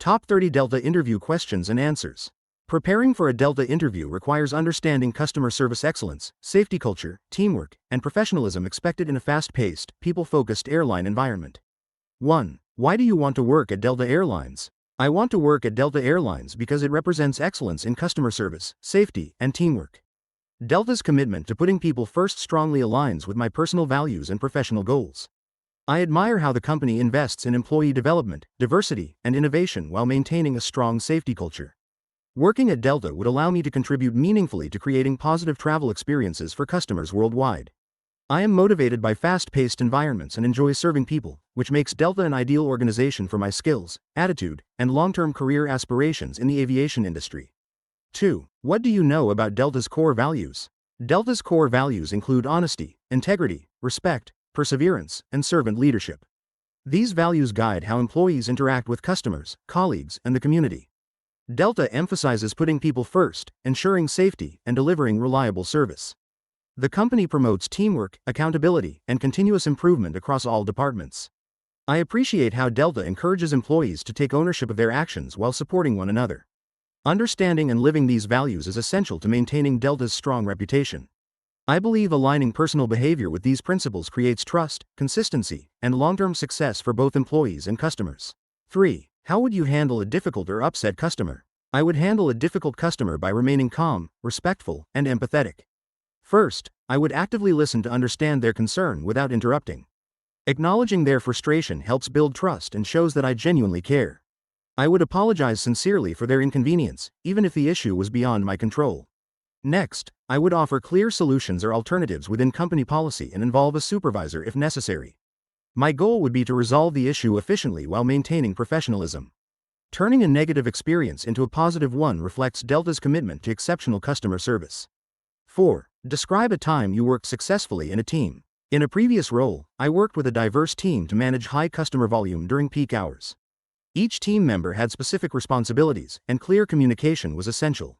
Top 30 Delta Interview Questions and Answers. Preparing for a Delta interview requires understanding customer service excellence, safety culture, teamwork, and professionalism expected in a fast-paced, people-focused airline environment. 1. Why do you want to work at Delta Airlines? I want to work at Delta Airlines because it represents excellence in customer service, safety, and teamwork. Delta's commitment to putting people first strongly aligns with my personal values and professional goals. I admire how the company invests in employee development, diversity, and innovation while maintaining a strong safety culture. Working at Delta would allow me to contribute meaningfully to creating positive travel experiences for customers worldwide. I am motivated by fast-paced environments and enjoy serving people, which makes Delta an ideal organization for my skills, attitude, and long-term career aspirations in the aviation industry. 2. What do you know about Delta's core values? Delta's core values include honesty, integrity, respect, perseverance, and servant leadership. These values guide how employees interact with customers, colleagues, and the community. Delta emphasizes putting people first, ensuring safety, and delivering reliable service. The company promotes teamwork, accountability, and continuous improvement across all departments. I appreciate how Delta encourages employees to take ownership of their actions while supporting one another. Understanding and living these values is essential to maintaining Delta's strong reputation. I believe aligning personal behavior with these principles creates trust, consistency, and long-term success for both employees and customers. 3. How would you handle a difficult or upset customer? I would handle a difficult customer by remaining calm, respectful, and empathetic. First, I would actively listen to understand their concern without interrupting. Acknowledging their frustration helps build trust and shows that I genuinely care. I would apologize sincerely for their inconvenience, even if the issue was beyond my control. Next, I would offer clear solutions or alternatives within company policy and involve a supervisor if necessary. My goal would be to resolve the issue efficiently while maintaining professionalism. Turning a negative experience into a positive one reflects Delta's commitment to exceptional customer service. 4. Describe a time you worked successfully in a team. In a previous role, I worked with a diverse team to manage high customer volume during peak hours. Each team member had specific responsibilities, and clear communication was essential.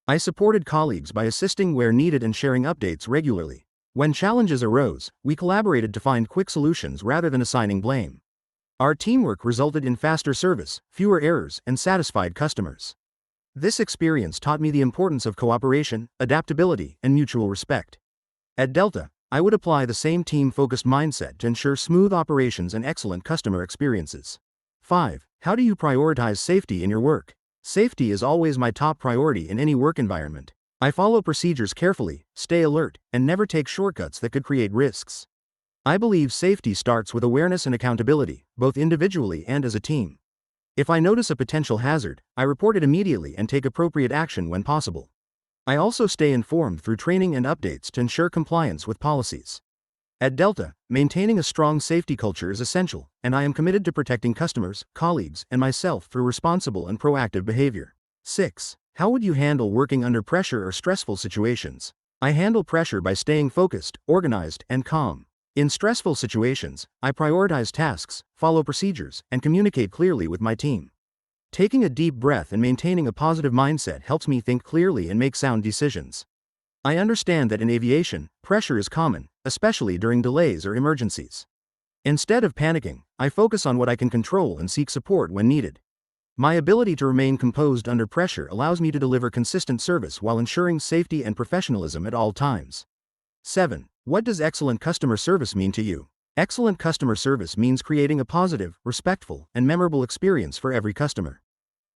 I supported colleagues by assisting where needed and sharing updates regularly. When challenges arose, we collaborated to find quick solutions rather than assigning blame. Our teamwork resulted in faster service, fewer errors, and satisfied customers. This experience taught me the importance of cooperation, adaptability, and mutual respect. At Delta, I would apply the same team-focused mindset to ensure smooth operations and excellent customer experiences. 5. How do you prioritize safety in your work? Safety is always my top priority in any work environment. I follow procedures carefully, stay alert, and never take shortcuts that could create risks. I believe safety starts with awareness and accountability, both individually and as a team. If I notice a potential hazard, I report it immediately and take appropriate action when possible. I also stay informed through training and updates to ensure compliance with policies. At Delta, maintaining a strong safety culture is essential, and I am committed to protecting customers, colleagues, and myself through responsible and proactive behavior. 6. How would you handle working under pressure or stressful situations? I handle pressure by staying focused, organized, and calm. In stressful situations, I prioritize tasks, follow procedures, and communicate clearly with my team. Taking a deep breath and maintaining a positive mindset helps me think clearly and make sound decisions. I understand that in aviation, pressure is common, especially during delays or emergencies. Instead of panicking, I focus on what I can control and seek support when needed. My ability to remain composed under pressure allows me to deliver consistent service while ensuring safety and professionalism at all times. 7. What does excellent customer service mean to you? Excellent customer service means creating a positive, respectful, and memorable experience for every customer.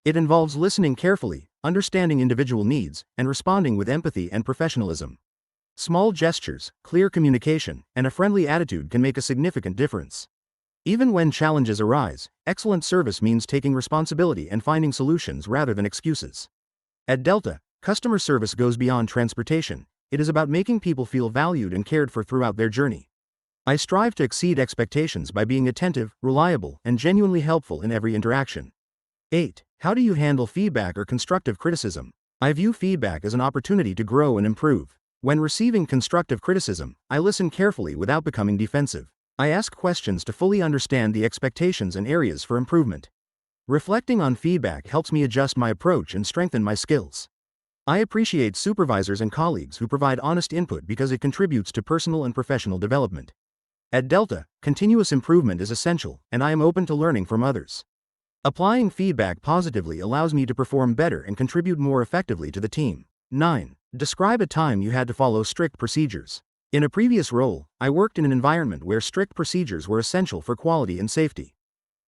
It involves listening carefully, understanding individual needs, and responding with empathy and professionalism. Small gestures, clear communication, and a friendly attitude can make a significant difference. Even when challenges arise, excellent service means taking responsibility and finding solutions rather than excuses. At Delta, customer service goes beyond transportation. It is about making people feel valued and cared for throughout their journey. I strive to exceed expectations by being attentive, reliable, and genuinely helpful in every interaction. 8. How do you handle feedback or constructive criticism? I view feedback as an opportunity to grow and improve. When receiving constructive criticism, I listen carefully without becoming defensive. I ask questions to fully understand the expectations and areas for improvement. Reflecting on feedback helps me adjust my approach and strengthen my skills. I appreciate supervisors and colleagues who provide honest input because it contributes to personal and professional development. At Delta, continuous improvement is essential, and I am open to learning from others. Applying feedback positively allows me to perform better and contribute more effectively to the team. 9. Describe a time you had to follow strict procedures. In a previous role, I worked in an environment where strict procedures were essential for quality and safety.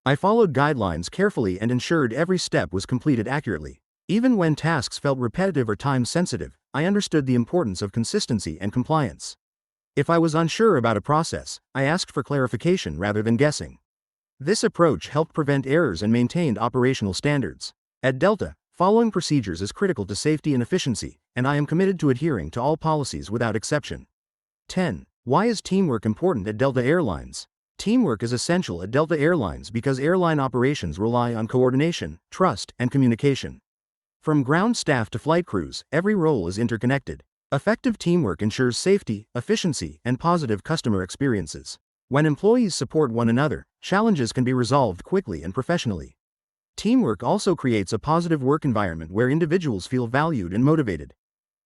I followed guidelines carefully and ensured every step was completed accurately. Even when tasks felt repetitive or time-sensitive, I understood the importance of consistency and compliance. If I was unsure about a process, I asked for clarification rather than guessing. This approach helped prevent errors and maintained operational standards. At Delta, following procedures is critical to safety and efficiency, and I am committed to adhering to all policies without exception. 10. Why is teamwork important at Delta Airlines? Teamwork is essential at Delta Airlines because airline operations rely on coordination, trust, and communication. From ground staff to flight crews, every role is interconnected. Effective teamwork ensures safety, efficiency, and positive customer experiences. When employees support one another, challenges can be resolved quickly and professionally. Teamwork also creates a positive work environment where individuals feel valued and motivated.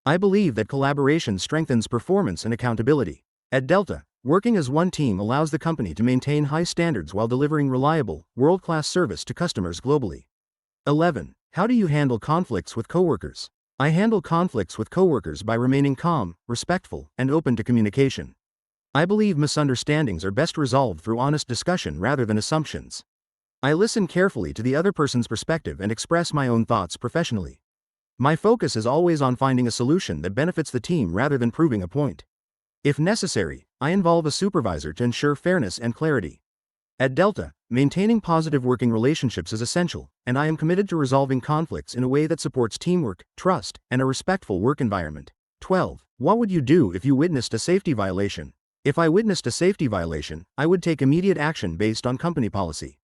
I believe that collaboration strengthens performance and accountability. At Delta, working as one team allows the company to maintain high standards while delivering reliable, world-class service to customers globally. 11. How do you handle conflicts with coworkers? I handle conflicts with coworkers by remaining calm, respectful, and open to communication. I believe misunderstandings are best resolved through honest discussion rather than assumptions. I listen carefully to the other person's perspective and express my own thoughts professionally. My focus is always on finding a solution that benefits the team rather than proving a point. If necessary, I involve a supervisor to ensure fairness and clarity. At Delta, maintaining positive working relationships is essential, and I am committed to resolving conflicts in a way that supports teamwork, trust, and a respectful work environment. 12. What would you do if you witnessed a safety violation? If I witnessed a safety violation, I would take immediate action based on company policy.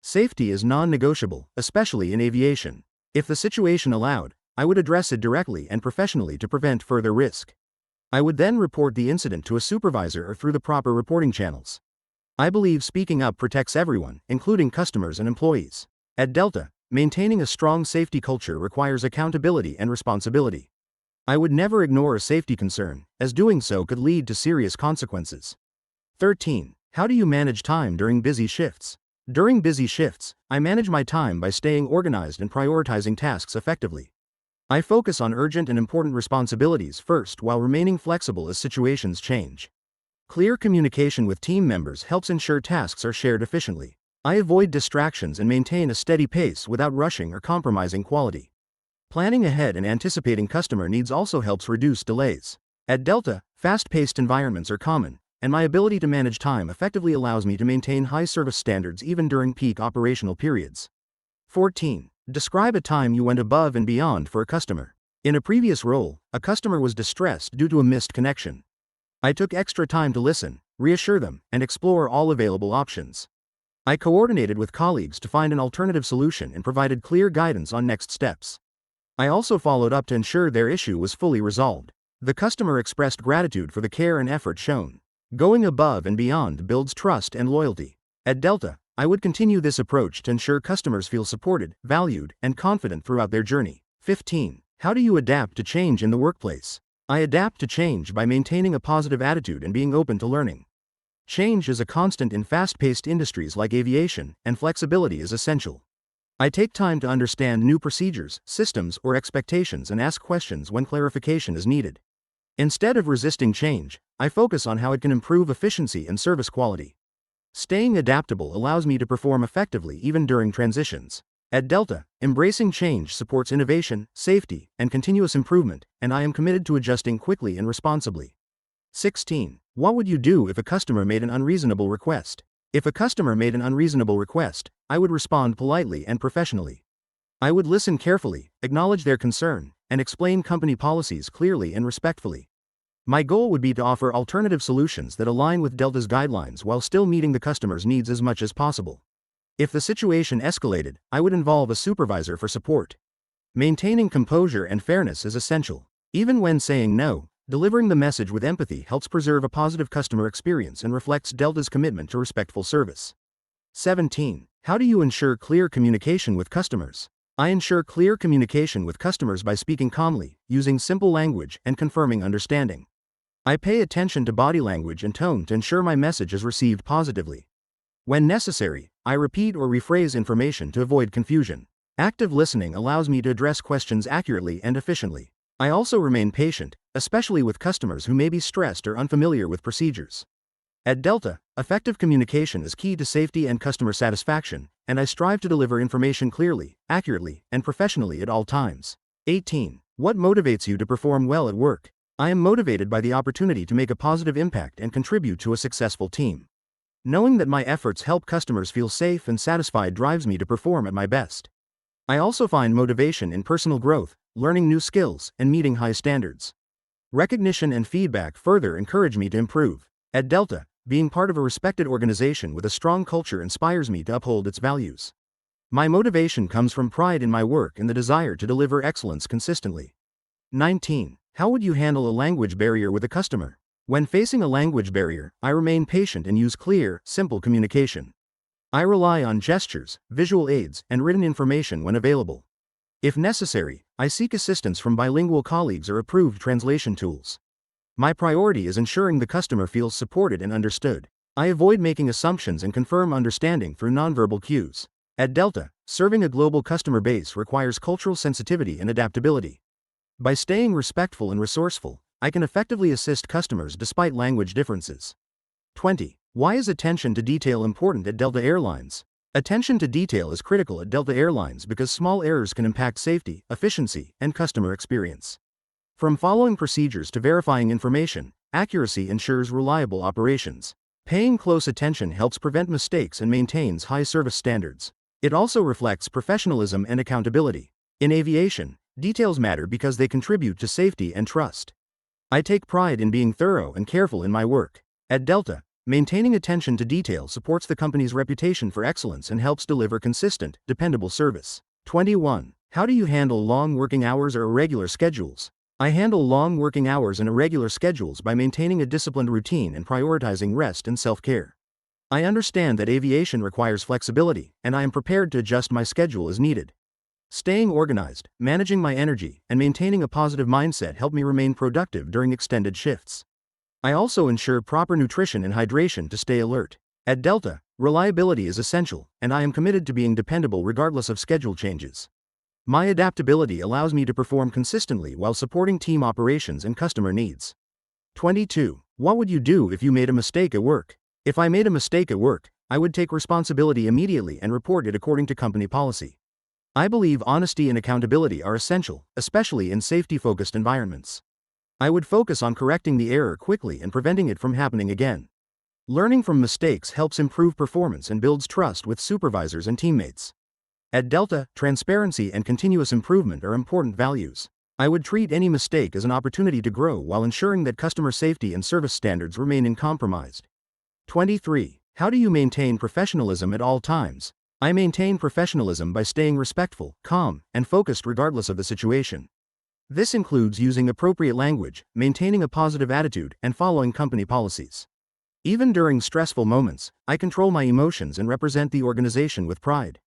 Safety is non-negotiable, especially in aviation. If the situation allowed, I would address it directly and professionally to prevent further risk. I would then report the incident to a supervisor or through the proper reporting channels. I believe speaking up protects everyone, including customers and employees. At Delta, maintaining a strong safety culture requires accountability and responsibility. I would never ignore a safety concern, as doing so could lead to serious consequences. 13. How do you manage time during busy shifts? During busy shifts, I manage my time by staying organized and prioritizing tasks effectively. I focus on urgent and important responsibilities first while remaining flexible as situations change. Clear communication with team members helps ensure tasks are shared efficiently. I avoid distractions and maintain a steady pace without rushing or compromising quality. Planning ahead and anticipating customer needs also helps reduce delays. At Delta, fast-paced environments are common, and my ability to manage time effectively allows me to maintain high service standards even during peak operational periods. 14. Describe a time you went above and beyond for a customer. In a previous role, a customer was distressed due to a missed connection. I took extra time to listen, reassure them, and explore all available options. I coordinated with colleagues to find an alternative solution and provided clear guidance on next steps. I also followed up to ensure their issue was fully resolved. The customer expressed gratitude for the care and effort shown. Going above and beyond builds trust and loyalty. At Delta, I would continue this approach to ensure customers feel supported, valued, and confident throughout their journey. 15. How do you adapt to change in the workplace? I adapt to change by maintaining a positive attitude and being open to learning. Change is a constant in fast-paced industries like aviation, and flexibility is essential. I take time to understand new procedures, systems, or expectations and ask questions when clarification is needed. Instead of resisting change, I focus on how it can improve efficiency and service quality. Staying adaptable allows me to perform effectively even during transitions. At Delta, embracing change supports innovation, safety, and continuous improvement, and I am committed to adjusting quickly and responsibly. 16. What would you do if a customer made an unreasonable request? If a customer made an unreasonable request, I would respond politely and professionally. I would listen carefully, acknowledge their concern, and explain company policies clearly and respectfully. My goal would be to offer alternative solutions that align with Delta's guidelines while still meeting the customer's needs as much as possible. If the situation escalated, I would involve a supervisor for support. Maintaining composure and fairness is essential. Even when saying no, delivering the message with empathy helps preserve a positive customer experience and reflects Delta's commitment to respectful service. 17. How do you ensure clear communication with customers? I ensure clear communication with customers by speaking calmly, using simple language, and confirming understanding. I pay attention to body language and tone to ensure my message is received positively. When necessary, I repeat or rephrase information to avoid confusion. Active listening allows me to address questions accurately and efficiently. I also remain patient, especially with customers who may be stressed or unfamiliar with procedures. At Delta, effective communication is key to safety and customer satisfaction, and I strive to deliver information clearly, accurately, and professionally at all times. 18. What motivates you to perform well at work? I am motivated by the opportunity to make a positive impact and contribute to a successful team. Knowing that my efforts help customers feel safe and satisfied drives me to perform at my best. I also find motivation in personal growth, learning new skills, and meeting high standards. Recognition and feedback further encourage me to improve. At Delta, being part of a respected organization with a strong culture inspires me to uphold its values. My motivation comes from pride in my work and the desire to deliver excellence consistently. 19. How would you handle a language barrier with a customer? When facing a language barrier, I remain patient and use clear, simple communication. I rely on gestures, visual aids, and written information when available. If necessary, I seek assistance from bilingual colleagues or approved translation tools. My priority is ensuring the customer feels supported and understood. I avoid making assumptions and confirm understanding through nonverbal cues. At Delta, serving a global customer base requires cultural sensitivity and adaptability. By staying respectful and resourceful, I can effectively assist customers despite language differences. 20. Why is attention to detail important at Delta Airlines? Attention to detail is critical at Delta Airlines because small errors can impact safety, efficiency, and customer experience. From following procedures to verifying information, accuracy ensures reliable operations. Paying close attention helps prevent mistakes and maintains high service standards. It also reflects professionalism and accountability. In aviation, details matter because they contribute to safety and trust. I take pride in being thorough and careful in my work. At Delta, maintaining attention to detail supports the company's reputation for excellence and helps deliver consistent, dependable service. 21. How do you handle long working hours or irregular schedules? I handle long working hours and irregular schedules by maintaining a disciplined routine and prioritizing rest and self-care. I understand that aviation requires flexibility, and I am prepared to adjust my schedule as needed. Staying organized, managing my energy, and maintaining a positive mindset help me remain productive during extended shifts. I also ensure proper nutrition and hydration to stay alert. At Delta, reliability is essential, and I am committed to being dependable regardless of schedule changes. My adaptability allows me to perform consistently while supporting team operations and customer needs. 22. What would you do if you made a mistake at work? If I made a mistake at work, I would take responsibility immediately and report it according to company policy. I believe honesty and accountability are essential, especially in safety-focused environments. I would focus on correcting the error quickly and preventing it from happening again. Learning from mistakes helps improve performance and builds trust with supervisors and teammates. At Delta, transparency and continuous improvement are important values. I would treat any mistake as an opportunity to grow while ensuring that customer safety and service standards remain uncompromised. 23. How do you maintain professionalism at all times? I maintain professionalism by staying respectful, calm, and focused regardless of the situation. This includes using appropriate language, maintaining a positive attitude, and following company policies. Even during stressful moments, I control my emotions and represent the organization with pride.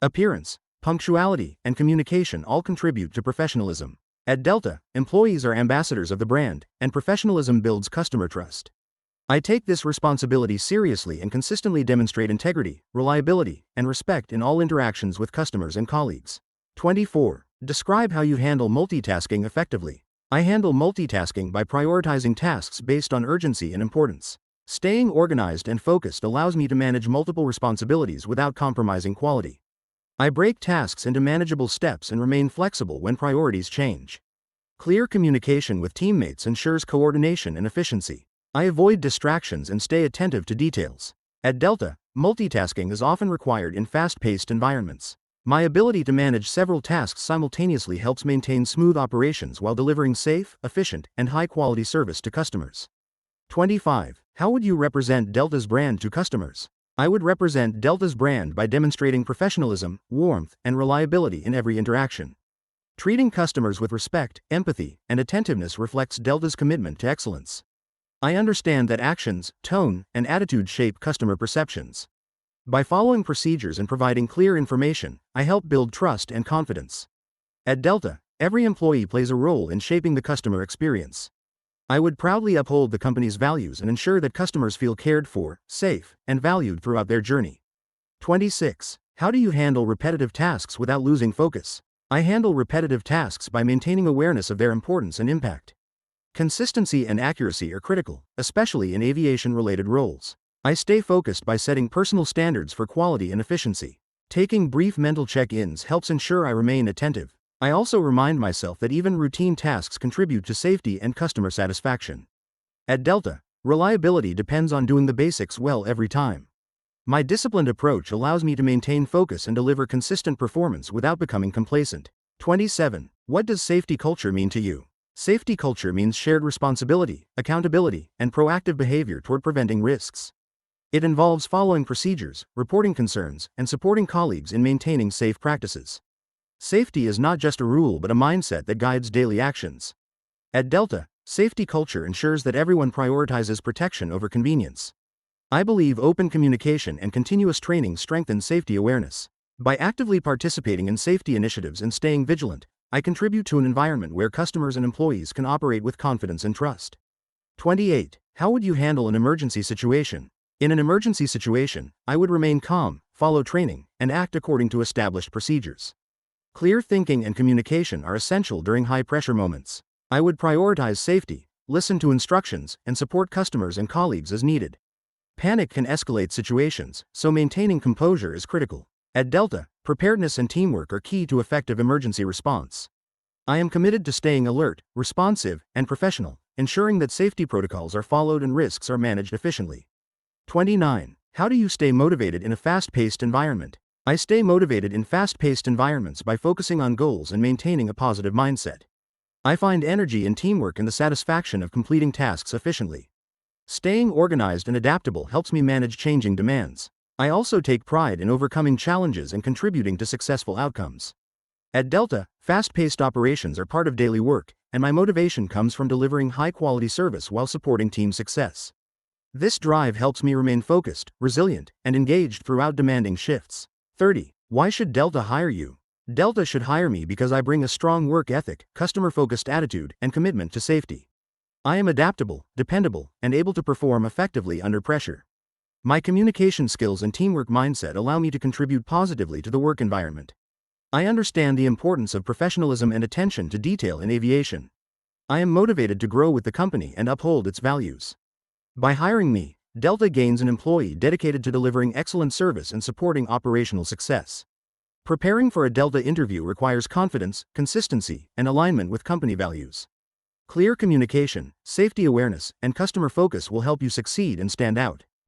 Appearance, punctuality, and communication all contribute to professionalism. At Delta, employees are ambassadors of the brand, and professionalism builds customer trust. I take this responsibility seriously and consistently demonstrate integrity, reliability, and respect in all interactions with customers and colleagues. 24. Describe how you handle multitasking effectively. I handle multitasking by prioritizing tasks based on urgency and importance. Staying organized and focused allows me to manage multiple responsibilities without compromising quality. I break tasks into manageable steps and remain flexible when priorities change. Clear communication with teammates ensures coordination and efficiency. I avoid distractions and stay attentive to details. At Delta, multitasking is often required in fast-paced environments. My ability to manage several tasks simultaneously helps maintain smooth operations while delivering safe, efficient, and high-quality service to customers. 25. How would you represent Delta's brand to customers? I would represent Delta's brand by demonstrating professionalism, warmth, and reliability in every interaction. Treating customers with respect, empathy, and attentiveness reflects Delta's commitment to excellence. I understand that actions, tone, and attitude shape customer perceptions. By following procedures and providing clear information, I help build trust and confidence. At Delta, every employee plays a role in shaping the customer experience. I would proudly uphold the company's values and ensure that customers feel cared for, safe, and valued throughout their journey. 26. How do you handle repetitive tasks without losing focus? I handle repetitive tasks by maintaining awareness of their importance and impact. Consistency and accuracy are critical, especially in aviation-related roles. I stay focused by setting personal standards for quality and efficiency. Taking brief mental check-ins helps ensure I remain attentive. I also remind myself that even routine tasks contribute to safety and customer satisfaction. At Delta, reliability depends on doing the basics well every time. My disciplined approach allows me to maintain focus and deliver consistent performance without becoming complacent. 27. What does safety culture mean to you? Safety culture means shared responsibility, accountability, and proactive behavior toward preventing risks. It involves following procedures, reporting concerns, and supporting colleagues in maintaining safe practices. Safety is not just a rule but a mindset that guides daily actions. At Delta, safety culture ensures that everyone prioritizes protection over convenience. I believe open communication and continuous training strengthen safety awareness. By actively participating in safety initiatives and staying vigilant, I contribute to an environment where customers and employees can operate with confidence and trust. 28. How would you handle an emergency situation? In an emergency situation, I would remain calm, follow training, and act according to established procedures. Clear thinking and communication are essential during high-pressure moments. I would prioritize safety, listen to instructions, and support customers and colleagues as needed. Panic can escalate situations, so maintaining composure is critical. At Delta, preparedness and teamwork are key to effective emergency response. I am committed to staying alert, responsive, and professional, ensuring that safety protocols are followed and risks are managed efficiently. 29. How do you stay motivated in a fast-paced environment? I stay motivated in fast-paced environments by focusing on goals and maintaining a positive mindset. I find energy in teamwork and the satisfaction of completing tasks efficiently. Staying organized and adaptable helps me manage changing demands. I also take pride in overcoming challenges and contributing to successful outcomes. At Delta, fast-paced operations are part of daily work, and my motivation comes from delivering high-quality service while supporting team success. This drive helps me remain focused, resilient, and engaged throughout demanding shifts. 30. Why should Delta hire you? Delta should hire me because I bring a strong work ethic, customer-focused attitude, and commitment to safety. I am adaptable, dependable, and able to perform effectively under pressure. My communication skills and teamwork mindset allow me to contribute positively to the work environment. I understand the importance of professionalism and attention to detail in aviation. I am motivated to grow with the company and uphold its values. By hiring me, Delta gains an employee dedicated to delivering excellent service and supporting operational success. Preparing for a Delta interview requires confidence, consistency, and alignment with company values. Clear communication, safety awareness, and customer focus will help you succeed and stand out.